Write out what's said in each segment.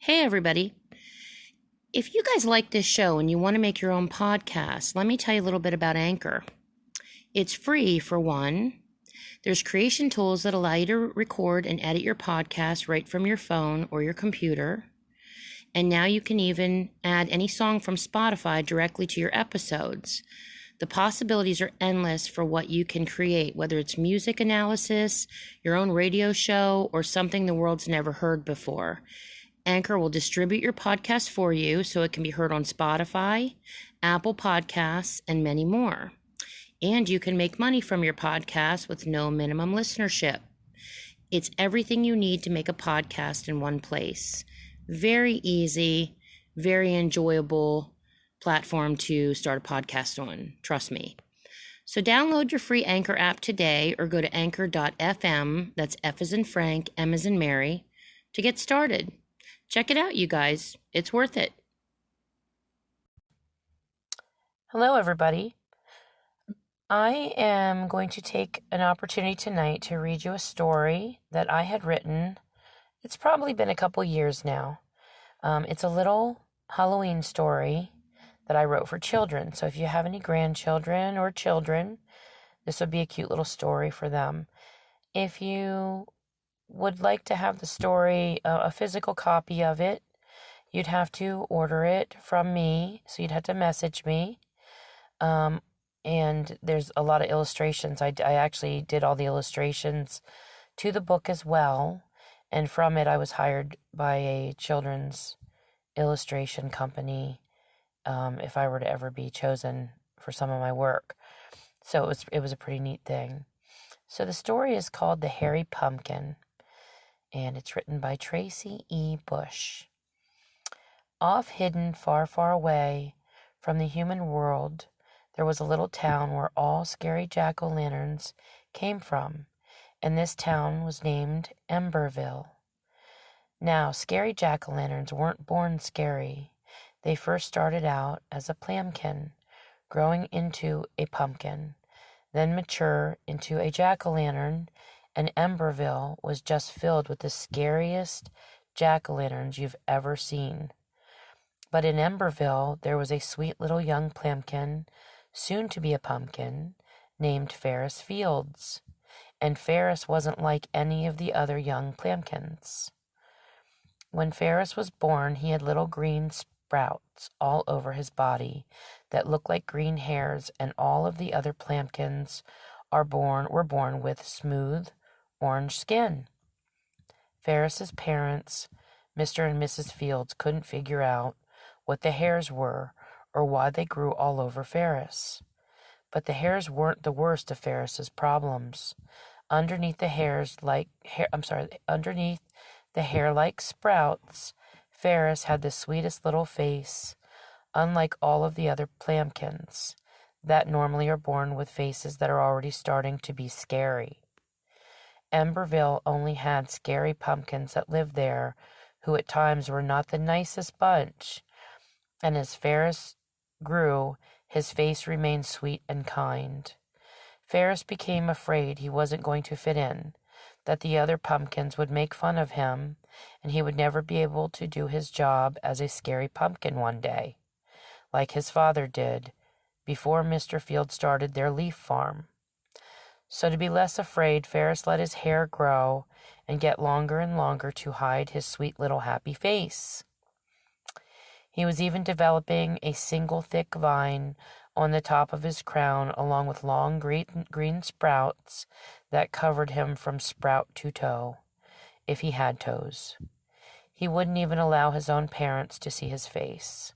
Hey, everybody. If you guys like this show and you want to make your own podcast, let me tell you a little bit about Anchor. It's free, for one. There's creation tools that allow you to record and edit your podcast right from your phone or your computer. And now you can even add any song from Spotify directly to your episodes. The possibilities are endless for what you can create, whether it's music analysis, your own radio show, or something the world's never heard before. Anchor will distribute your podcast for you so it can be heard on Spotify, Apple Podcasts, and many more. And you can make money from your podcast with no minimum listenership. It's everything you need to make a podcast in one place. Very easy, very enjoyable platform to start a podcast on. Trust me. So download your free Anchor app today or go to anchor.fm, that's F as in Frank, M as in Mary, to get started. Check it out, you guys. It's worth it. Hello, everybody. I am going to take an opportunity tonight to read you a story that I had written. It's probably been a couple years now. It's a little Halloween story that I wrote for children. So if you have any grandchildren or children, this would be a cute little story for them. If you would like to have the story, a physical copy of it, you'd have to order it from me. So you'd have to message me. And there's a lot of illustrations. I actually did all the illustrations to the book as well. And from it, I was hired by a children's illustration company if I were to ever be chosen for some of my work. So it was a pretty neat thing. So the story is called The Hairy Pumpkin, and it's written by Tracie E. Bush. Off hidden far, far away from the human world, there was a little town where all scary jack-o'-lanterns came from, and this town was named Emberville. Now, scary jack-o'-lanterns weren't born scary. They first started out as a plamkin, growing into a pumpkin, then mature into a jack-o'-lantern, and Emberville was just filled with the scariest jack-o'-lanterns you've ever seen. But in Emberville, there was a sweet little young plamkin, soon to be a pumpkin, named Ferris Fields. And Ferris wasn't like any of the other young plamkins. When Ferris was born, he had little green sprouts all over his body that looked like green hairs, and all of the other plamkins were born with smooth orange skin. Ferris's parents, Mr. and Mrs. Fields, couldn't figure out what the hairs were or why they grew all over Ferris. But the hairs weren't the worst of Ferris's problems. Underneath the hair-like sprouts, Ferris had the sweetest little face, unlike all of the other plamkins that normally are born with faces that are already starting to be scary. Emberville only had scary pumpkins that lived there, who at times were not the nicest bunch, and as Ferris grew, his face remained sweet and kind. Ferris became afraid he wasn't going to fit in, that the other pumpkins would make fun of him, and he would never be able to do his job as a scary pumpkin one day, like his father did, before Mr. Field started their leaf farm. So to be less afraid, Ferris let his hair grow and get longer and longer to hide his sweet little happy face. He was even developing a single thick vine on the top of his crown, along with long green sprouts that covered him from sprout to toe, if he had toes. He wouldn't even allow his own parents to see his face.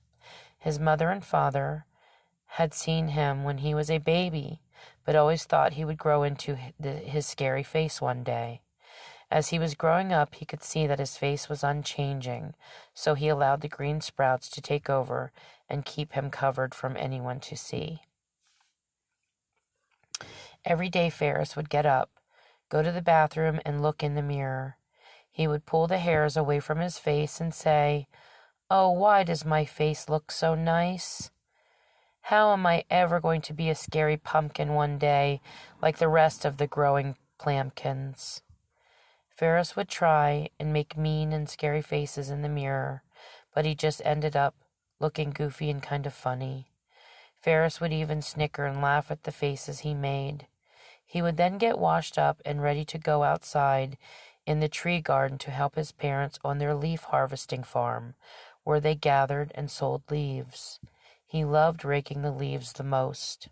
His mother and father had seen him when he was a baby, but always thought he would grow into his scary face one day. As he was growing up, he could see that his face was unchanging, so he allowed the green sprouts to take over and keep him covered from anyone to see. Every day Ferris would get up, go to the bathroom, and look in the mirror. He would pull the hairs away from his face and say, "Oh, why does my face look so nice? How am I ever going to be a scary pumpkin one day like the rest of the growing plamkins?" Ferris would try and make mean and scary faces in the mirror, but he just ended up looking goofy and kind of funny. Ferris would even snicker and laugh at the faces he made. He would then get washed up and ready to go outside in the tree garden to help his parents on their leaf harvesting farm, where they gathered and sold leaves. He loved raking the leaves the most.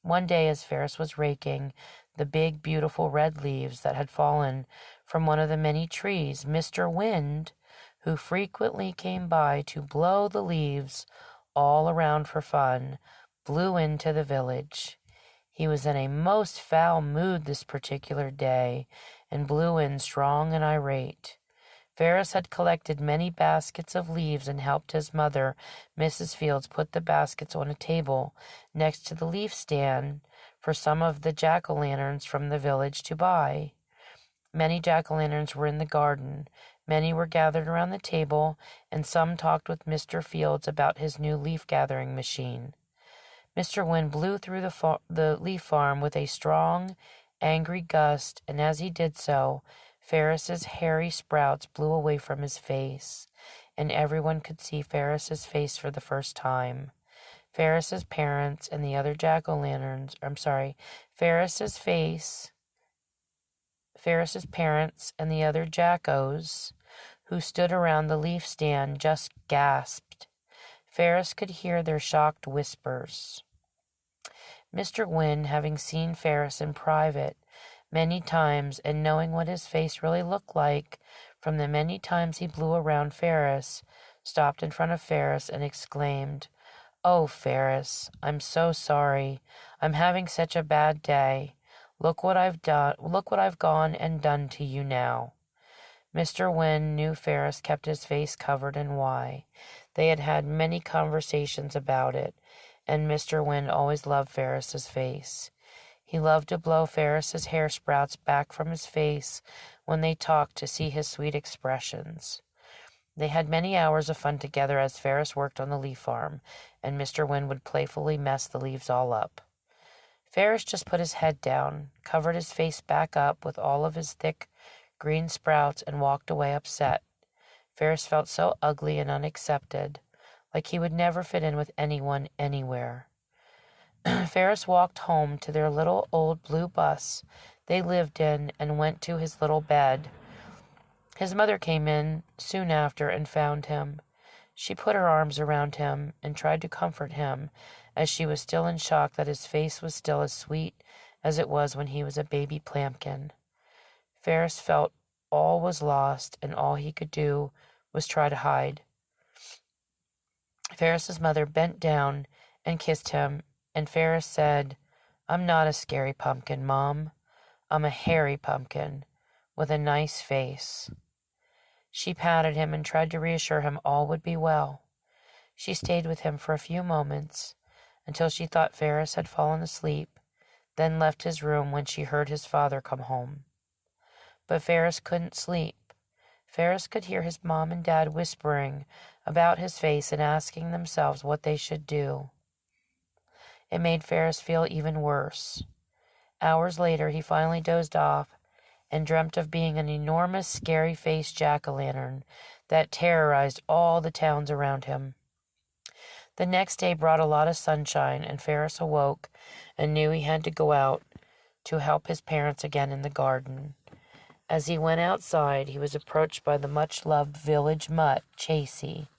One day, as Ferris was raking the big, beautiful red leaves that had fallen from one of the many trees, Mr. Wind, who frequently came by to blow the leaves all around for fun, blew into the village. He was in a most foul mood this particular day, and blew in strong and irate. Ferris had collected many baskets of leaves and helped his mother, Mrs. Fields, put the baskets on a table next to the leaf stand for some of the jack-o'-lanterns from the village to buy. Many jack-o'-lanterns were in the garden. Many were gathered around the table, and some talked with Mr. Fields about his new leaf-gathering machine. Mr. Wind blew through the leaf farm with a strong, angry gust, and as he did so, Ferris's hairy sprouts blew away from his face, and everyone could see Ferris's face for the first time. Ferris's parents and the other jack-o'-lanterns, Ferris's parents and the other jackos who stood around the leaf stand just gasped. Ferris could hear their shocked whispers. Mr. Wind, having seen Ferris in private many times and knowing what his face really looked like from the many times he blew around Ferris, stopped in front of Ferris and exclaimed, "Oh, Ferris, I'm so sorry. I'm having such a bad day. Look what I've gone and done to you now." Mr. Wind knew Ferris kept his face covered and why. They had had many conversations about it, and Mr. Wind always loved Ferris's face. He loved to blow Ferris's hair sprouts back from his face when they talked to see his sweet expressions. They had many hours of fun together as Ferris worked on the leaf farm, and Mr. Wind would playfully mess the leaves all up. Ferris just put his head down, covered his face back up with all of his thick green sprouts, and walked away upset. Ferris felt so ugly and unaccepted, like he would never fit in with anyone anywhere. Ferris walked home to their little old blue bus they lived in and went to his little bed. His mother came in soon after and found him. She put her arms around him and tried to comfort him, as she was still in shock that his face was still as sweet as it was when he was a baby plampkin. Ferris felt all was lost, and all he could do was try to hide. Ferris's mother bent down and kissed him, and Ferris said, "I'm not a scary pumpkin, Mom. I'm a hairy pumpkin with a nice face." She patted him and tried to reassure him all would be well. She stayed with him for a few moments until she thought Ferris had fallen asleep, then left his room when she heard his father come home. But Ferris couldn't sleep. Ferris could hear his mom and dad whispering about his face and asking themselves what they should do. It made Ferris feel even worse. Hours later, he finally dozed off and dreamt of being an enormous, scary-faced jack-o'-lantern that terrorized all the towns around him. The next day brought a lot of sunshine, and Ferris awoke and knew he had to go out to help his parents again in the garden. As he went outside, he was approached by the much-loved village mutt, Tracie.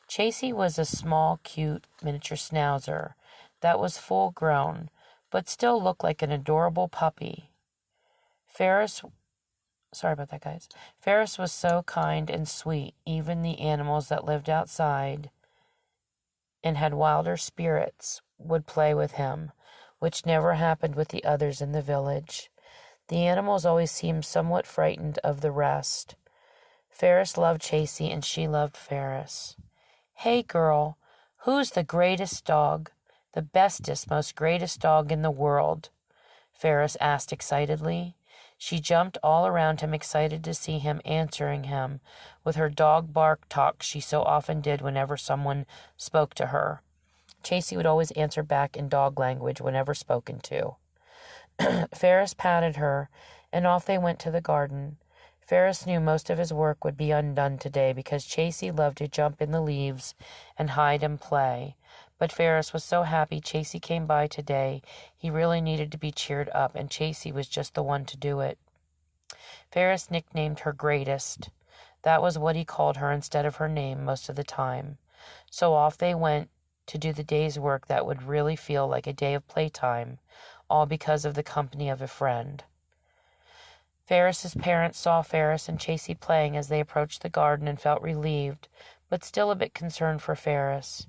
Tracie was a small, cute, miniature schnauzer that was full-grown, but still looked like an adorable puppy. Ferris was so kind and sweet, even the animals that lived outside and had wilder spirits would play with him, which never happened with the others in the village. The animals always seemed somewhat frightened of the rest. Ferris loved Tracie, and she loved Ferris. "Hey, girl, who's the greatest dog? The bestest, most greatest dog in the world?" Ferris asked excitedly. She jumped all around him, excited to see him, answering him with her dog bark talk she so often did whenever someone spoke to her. Tracie would always answer back in dog language whenever spoken to. Ferris patted her, and off they went to the garden. Ferris knew most of his work would be undone today because Tracie loved to jump in the leaves and hide and play. But Ferris was so happy Tracie came by today, he really needed to be cheered up, and Tracie was just the one to do it. Ferris nicknamed her Greatest. That was what he called her instead of her name most of the time. So off they went to do the day's work that would really feel like a day of playtime, all because of the company of a friend. Ferris's parents saw Ferris and Tracie playing as they approached the garden and felt relieved, but still a bit concerned for Ferris.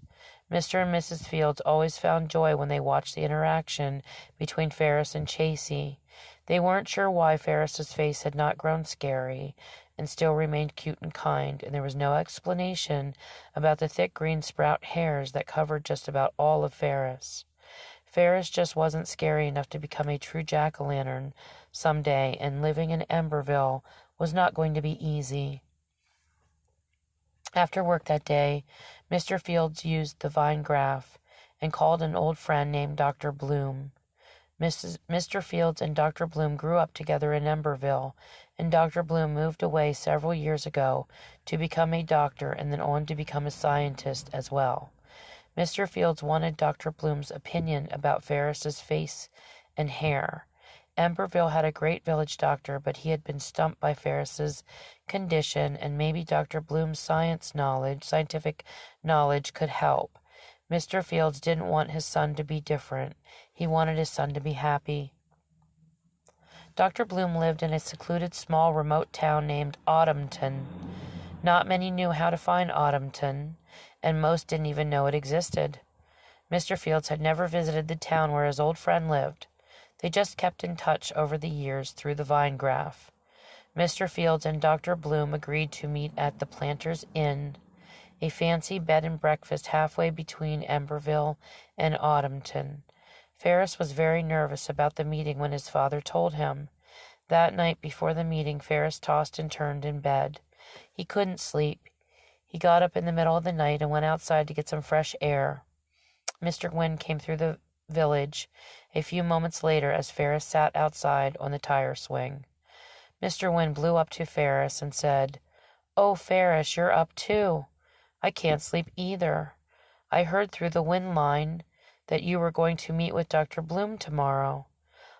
Mr. and Mrs. Fields always found joy when they watched the interaction between Ferris and Tracie. They weren't sure why Ferris's face had not grown scary and still remained cute and kind, and there was no explanation about the thick green sprout hairs that covered just about all of Ferris. Ferris just wasn't scary enough to become a true jack-o'-lantern someday, and living in Emberville was not going to be easy. After work that day, Mr. Fields used the vine graph and called an old friend named Dr. Bloom. Mr. Fields and Dr. Bloom grew up together in Emberville, and Dr. Bloom moved away several years ago to become a doctor and then on to become a scientist as well. Mr. Fields wanted Dr. Bloom's opinion about Ferris's face and hair. Emberville had a great village doctor, but he had been stumped by Ferris's condition, and maybe Dr. Bloom's scientific knowledge could help. Mr. Fields didn't want his son to be different. He wanted his son to be happy. Dr. Bloom lived in a secluded small remote town named Autumnton. Not many knew how to find Autumnton, and most didn't even know it existed. Mr. Fields had never visited the town where his old friend lived. They just kept in touch over the years through the vine graph. Mr. Fields and Dr. Bloom agreed to meet at the Planters Inn, a fancy bed and breakfast halfway between Emberville and Autumnton. Ferris was very nervous about the meeting when his father told him. That night before the meeting, Ferris tossed and turned in bed. He couldn't sleep. He got up in the middle of the night and went outside to get some fresh air. Mr. Wynne came through the village a few moments later as Ferris sat outside on the tire swing. Mr. Wynne blew up to Ferris and said, "Oh, Ferris, you're up too. I can't sleep either. I heard through the wind line that you were going to meet with Dr. Bloom tomorrow.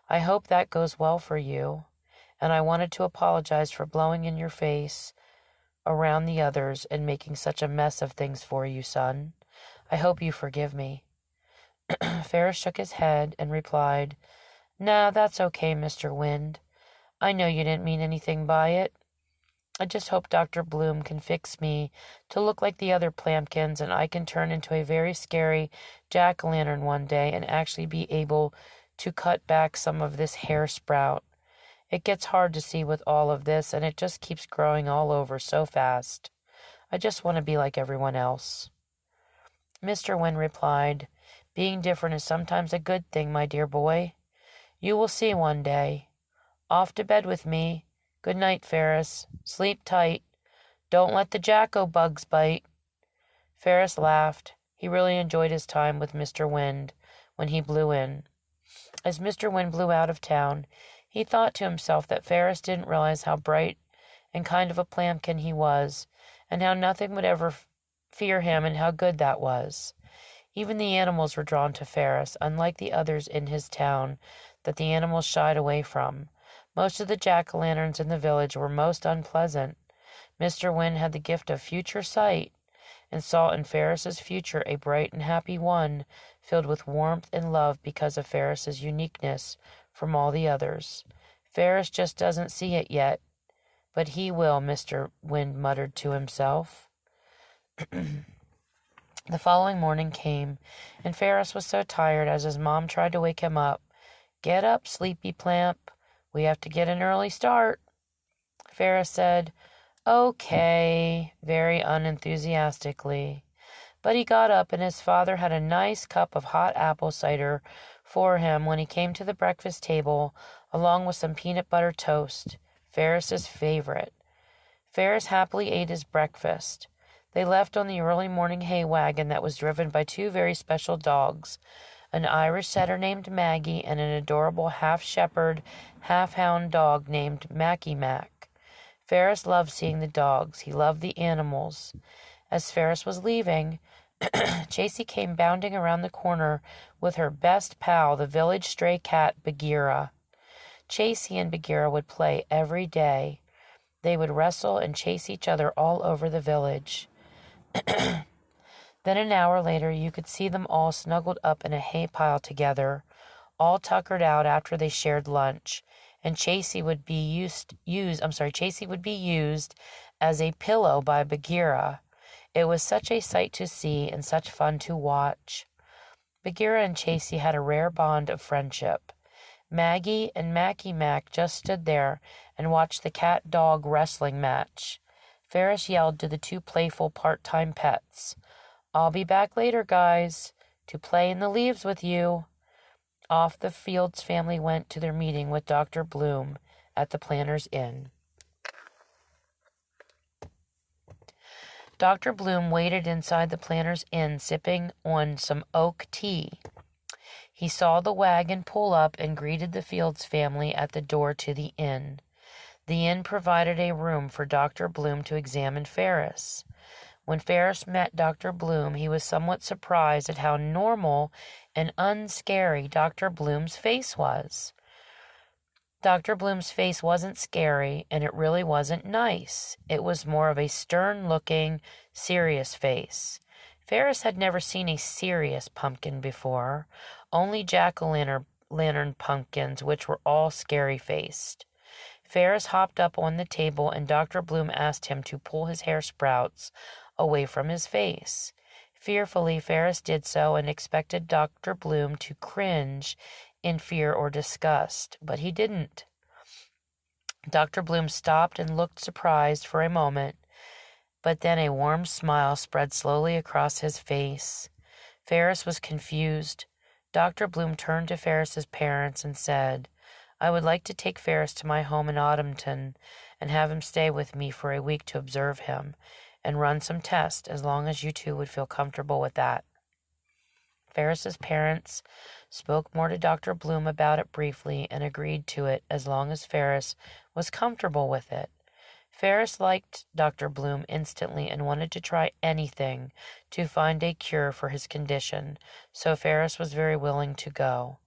I hope that goes well for you, and I wanted to apologize for blowing in your face around the others and making such a mess of things for you, son. I hope you forgive me." Ferris shook his head and replied, "Nah, that's okay, Mr. Wind. I know you didn't mean anything by it. I just hope Dr. Bloom can fix me to look like the other Plampkins, and I can turn into a very scary jack-o'-lantern one day and actually be able to cut back some of this hair sprout. It gets hard to see with all of this, and it just keeps growing all over so fast. I just want to be like everyone else." Mr. Wynne replied, "Being different is sometimes a good thing, my dear boy. You will see one day. Off to bed with me. Good night, Ferris. Sleep tight. Don't let the jacko-bugs bite." Ferris laughed. He really enjoyed his time with Mr. Wind when he blew in. As Mr. Wind blew out of town, he thought to himself that Ferris didn't realize how bright and kind of a Plampkin he was, and how nothing would ever fear him, and how good that was. Even the animals were drawn to Ferris, unlike the others in his town that the animals shied away from. Most of the jack-o'-lanterns in the village were most unpleasant. Mr. Wind had the gift of future sight, and saw in Ferris's future a bright and happy one, filled with warmth and love because of Ferris's uniqueness from all the others. "Ferris just doesn't see it yet, but he will," Mr. Wind muttered to himself. The following morning came, and Ferris was so tired as his mom tried to wake him up. "Get up, sleepy Plamp. We have to get an early start." Ferris said, "Okay," very unenthusiastically. But he got up, and his father had a nice cup of hot apple cider for him when he came to the breakfast table, along with some peanut butter toast, Ferris's favorite. Ferris happily ate his breakfast. They left on the early morning hay wagon that was driven by two very special dogs, an Irish setter named Maggie and an adorable half-shepherd, half-hound dog named Mackie Mac. Ferris loved seeing the dogs. He loved the animals. As Ferris was leaving, Tracie came bounding around the corner with her best pal, the village stray cat, Bagheera. Tracie and Bagheera would play every day. They would wrestle and chase each other all over the village. Then an hour later, you could see them all snuggled up in a hay pile together, all tuckered out after they shared lunch, and Tracie would be used as a pillow by Bagheera. It was such a sight to see and such fun to watch. Bagheera and Tracie had a rare bond of friendship. Maggie and Mackie Mac just stood there and watched the cat-dog wrestling match. Ferris yelled to the two playful part-time pets, "I'll be back later, guys, to play in the leaves with you." Off the Fields family went to their meeting with Dr. Bloom at the Planter's Inn. Dr. Bloom waited inside the Planter's Inn, sipping on some oak tea. He saw the wagon pull up and greeted the Fields family at the door to the inn. The inn provided a room for Dr. Bloom to examine Ferris. When Ferris met Dr. Bloom, he was somewhat surprised at how normal and unscary Dr. Bloom's face was. Dr. Bloom's face wasn't scary, and it really wasn't nice. It was more of a stern-looking, serious face. Ferris had never seen a serious pumpkin before, only jack-o'-lantern pumpkins, which were all scary-faced. Ferris hopped up on the table, and Dr. Bloom asked him to pull his hair sprouts away from his face. Fearfully, Ferris did so and expected Dr. Bloom to cringe in fear or disgust, but he didn't. Dr. Bloom stopped and looked surprised for a moment, but then a warm smile spread slowly across his face. Ferris was confused. Dr. Bloom turned to Ferris's parents and said, "I would like to take Ferris to my home in Autumnton and have him stay with me for a week to observe him and run some tests, as long as you two would feel comfortable with that." Ferris's parents spoke more to Dr. Bloom about it briefly and agreed to it as long as Ferris was comfortable with it. Ferris liked Dr. Bloom instantly and wanted to try anything to find a cure for his condition, so Ferris was very willing to go.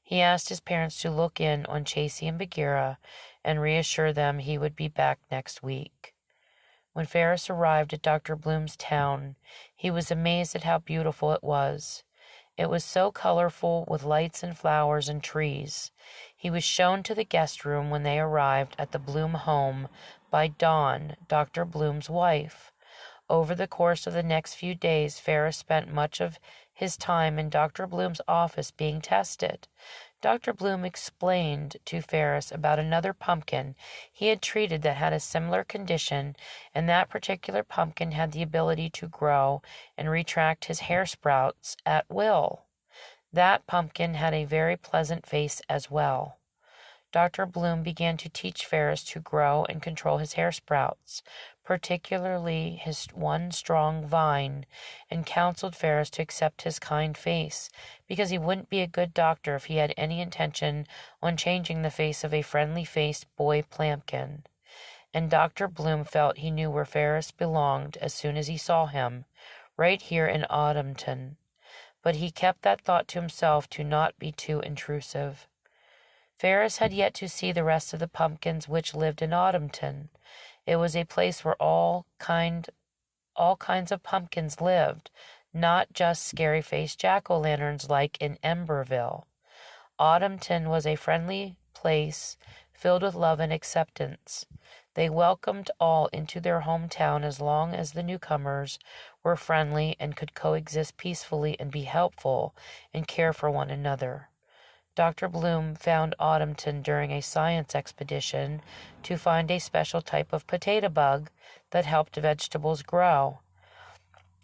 He asked his parents to look in on Tracie and Bagheera and reassure them he would be back next week. When Ferris arrived at Dr. Bloom's town, he was amazed at how beautiful it was. It was so colorful with lights and flowers and trees. He was shown to the guest room when they arrived at the Bloom home by Dawn, Dr. Bloom's wife. Over the course of the next few days, Ferris spent much of his time in Dr. Bloom's office being tested. Dr. Bloom explained to Ferris about another pumpkin he had treated that had a similar condition, and that particular pumpkin had the ability to grow and retract his hair sprouts at will. That pumpkin had a very pleasant face as well. Dr. Bloom began to teach Ferris to grow and control his hair sprouts, particularly his one strong vine, and counseled Ferris to accept his kind face, because he wouldn't be a good doctor if he had any intention on changing the face of a friendly-faced boy pumpkin. And Dr. Bloom felt he knew where Ferris belonged as soon as he saw him, right here in Autumnton. But he kept that thought to himself to not be too intrusive. Ferris had yet to see the rest of the pumpkins which lived in Autumnton. It was a place where all kinds of pumpkins lived, not just scary-faced jack-o'-lanterns like in Emberville. Autumnton was a friendly place filled with love and acceptance. They welcomed all into their hometown as long as the newcomers were friendly and could coexist peacefully and be helpful and care for one another. Dr. Bloom found Autumnton during a science expedition to find a special type of potato bug that helped vegetables grow.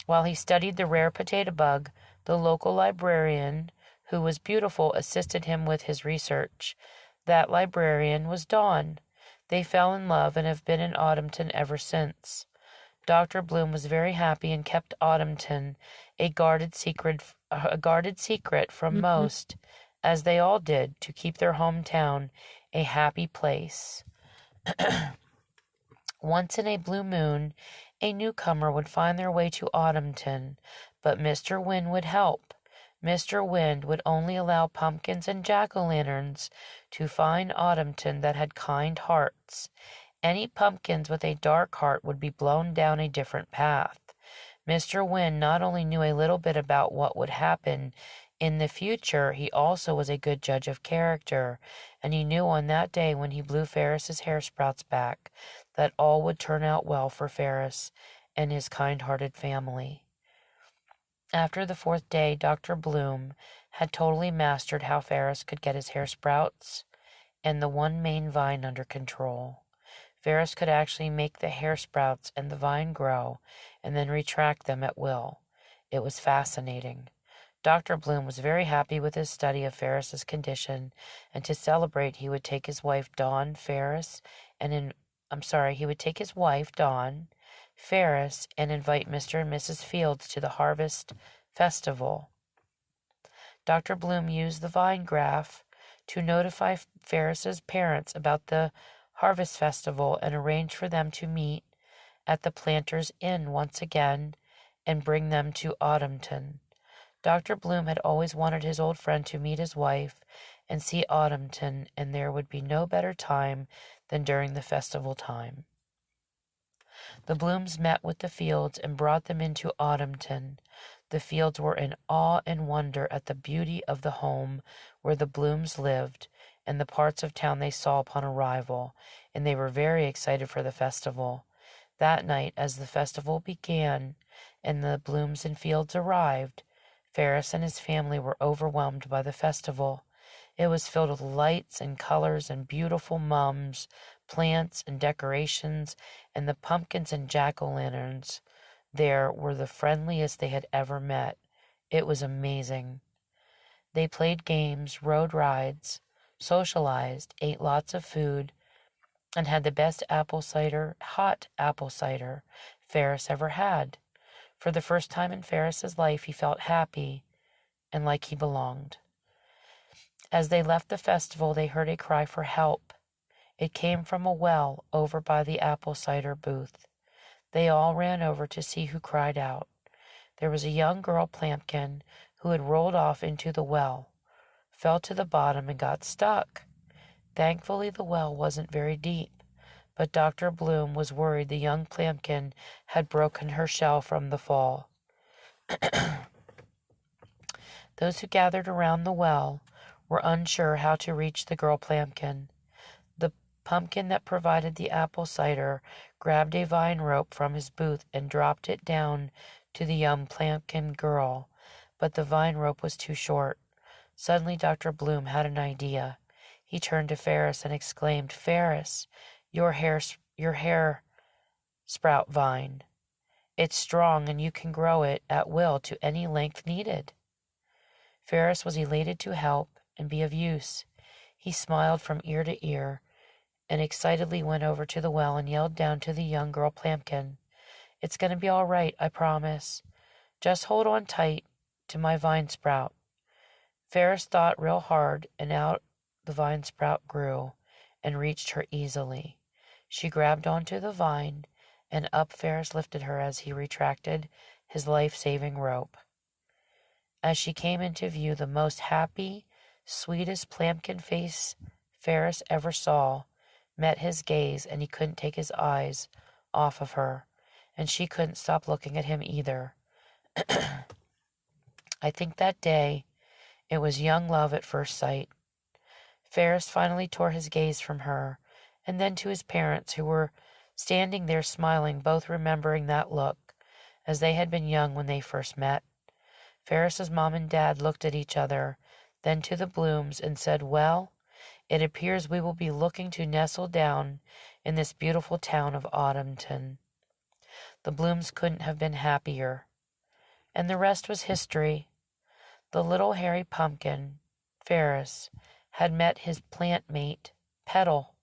While he studied the rare potato bug, the local librarian, who was beautiful, assisted him with his research. That librarian was Dawn. They fell in love and have been in Autumnton ever since. Dr. Bloom was very happy and kept Autumnton a guarded secret from most, as they all did, to keep their hometown a happy place. Once in a blue moon, a newcomer would find their way to Autumnton, but Mr. Wind would help. Mr. Wind would only allow pumpkins and jack-o'-lanterns to find Autumnton that had kind hearts. Any pumpkins with a dark heart would be blown down a different path. Mr. Wind not only knew a little bit about what would happen in the future, he also was a good judge of character, and he knew on that day when he blew Ferris's hair sprouts back that all would turn out well for Ferris and his kind-hearted family. After the 4th day, Dr. Bloom had totally mastered how Ferris could get his hair sprouts and the one main vine under control. Ferris could actually make the hair sprouts and the vine grow and then retract them at will. It was fascinating. Dr. Bloom was very happy with his study of Ferris's condition, and to celebrate he would take his wife Dawn Ferris and he would take his wife Dawn Ferris and invite Mr. and Mrs. Fields to the Harvest Festival. Dr. Bloom used the vine graph to notify Ferris's parents about the Harvest Festival and arrange for them to meet at the Planters' Inn once again and bring them to Autumnton. Dr. Bloom had always wanted his old friend to meet his wife and see Autumnton, and there would be no better time than during the festival time. The Blooms met with the Fields and brought them into Autumnton. The Fields were in awe and wonder at the beauty of the home where the Blooms lived and the parts of town they saw upon arrival, and they were very excited for the festival. That night, as the festival began and the Blooms and Fields arrived, Ferris and his family were overwhelmed by the festival. It was filled with lights and colors and beautiful mums, plants and decorations, and the pumpkins and jack-o'-lanterns there were the friendliest they had ever met. It was amazing. They played games, rode rides, socialized, ate lots of food, and had the best hot apple cider Ferris ever had. For the first time in Ferris's life, he felt happy and like he belonged. As they left the festival, they heard a cry for help. It came from a well over by the apple cider booth. They all ran over to see who cried out. There was a young girl Plampkin who had rolled off into the well, fell to the bottom, and got stuck. Thankfully, the well wasn't very deep, but Dr. Bloom was worried the young Plampkin had broken her shell from the fall. Those who gathered around the well were unsure how to reach the girl Plampkin. The pumpkin that provided the apple cider grabbed a vine rope from his booth and dropped it down to the young Plampkin girl, but the vine rope was too short. Suddenly Dr. Bloom had an idea. He turned to Ferris and exclaimed, "Ferris, your hair sprout vine. It's strong and you can grow it at will to any length needed." Ferris was elated to help and be of use. He smiled from ear to ear and excitedly went over to the well and yelled down to the young girl Plampkin, "It's going to be all right, I promise. Just hold on tight to my vine sprout." Ferris thought real hard, and out the vine sprout grew and reached her easily. She grabbed onto the vine, and up Ferris lifted her as he retracted his life-saving rope. As she came into view, the most happy, sweetest Plampkin face Ferris ever saw met his gaze, and he couldn't take his eyes off of her, and she couldn't stop looking at him either. I think that day it was young love at first sight. Ferris finally tore his gaze from her, and then to his parents, who were standing there smiling, both remembering that look, as they had been young when they first met. Ferris's mom and dad looked at each other, then to the Blooms, and said, "Well, it appears we will be looking to nestle down in this beautiful town of Autumnton." The Blooms couldn't have been happier. And the rest was history. The little hairy pumpkin, Ferris, had met his plant mate, Petal,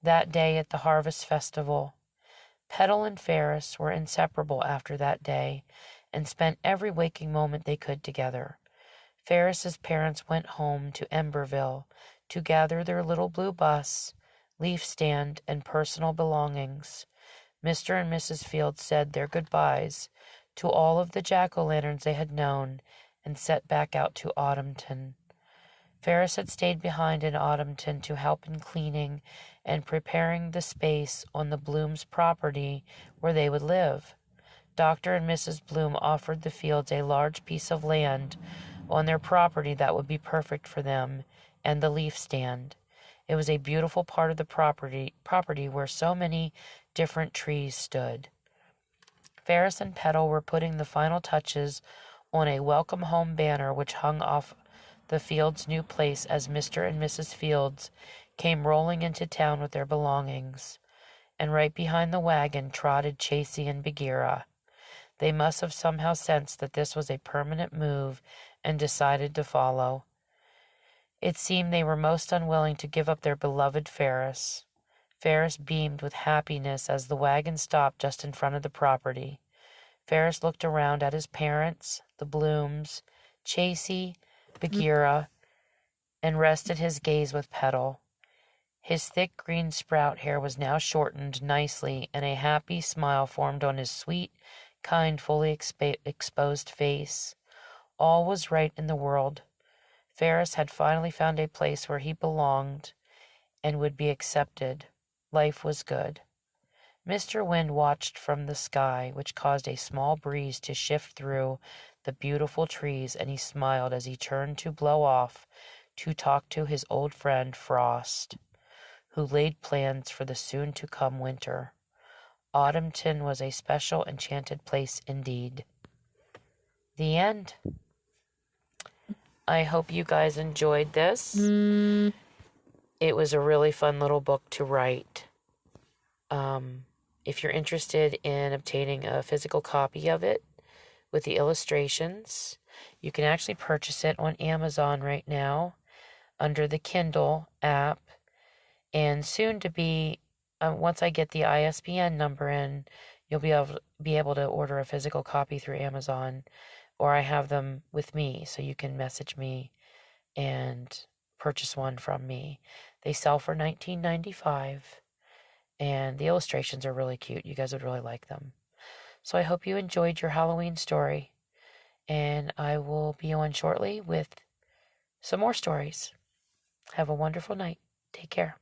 that day at the Harvest Festival. Petal and Ferris were inseparable after that day and spent every waking moment they could together. Ferris's parents went home to Emberville to gather their little blue bus, leaf stand, and personal belongings. Mr. and Mrs. Fields said their goodbyes to all of the jack-o'-lanterns they had known and set back out to Autumnton. Ferris had stayed behind in Autumnton to help in cleaning and preparing the space on the Blooms' property where they would live. Dr. and Mrs. Bloom offered the Fields a large piece of land on their property that would be perfect for them and the leaf stand. It was a beautiful part of the property where so many different trees stood. Ferris and Petal were putting the final touches on a welcome home banner which hung off the Fields' new place as Mr. and Mrs. Fields came rolling into town with their belongings, and right behind the wagon trotted Tracie and Bagheera. They must have somehow sensed that this was a permanent move and decided to follow. It seemed they were most unwilling to give up their beloved Ferris. Ferris beamed with happiness as the wagon stopped just in front of the property. Ferris looked around at his parents, the Blooms, Tracie, Bagheera, and rested his gaze with Petal. His thick green sprout hair was now shortened nicely, and a happy smile formed on his sweet, kind, fully exposed face. All was right in the world. Ferris had finally found a place where he belonged and would be accepted. Life was good. Mr. Wind watched from the sky, which caused a small breeze to shift through the beautiful trees, and he smiled as he turned to blow off to talk to his old friend Frost, who laid plans for the soon-to-come winter. Autumnton was a special, enchanted place indeed. The end. I hope you guys enjoyed this. It was a really fun little book to write. If you're interested in obtaining a physical copy of it with the illustrations, you can actually purchase it on Amazon right now under the Kindle app, and soon to be, once I get the ISBN number in, you'll be able to order a physical copy through Amazon, or I have them with me, so you can message me and purchase one from me. They sell for $19.95, and the illustrations are really cute. You guys would really like them. So I hope you enjoyed your Halloween story, and I will be on shortly with some more stories. Have a wonderful night. Take care.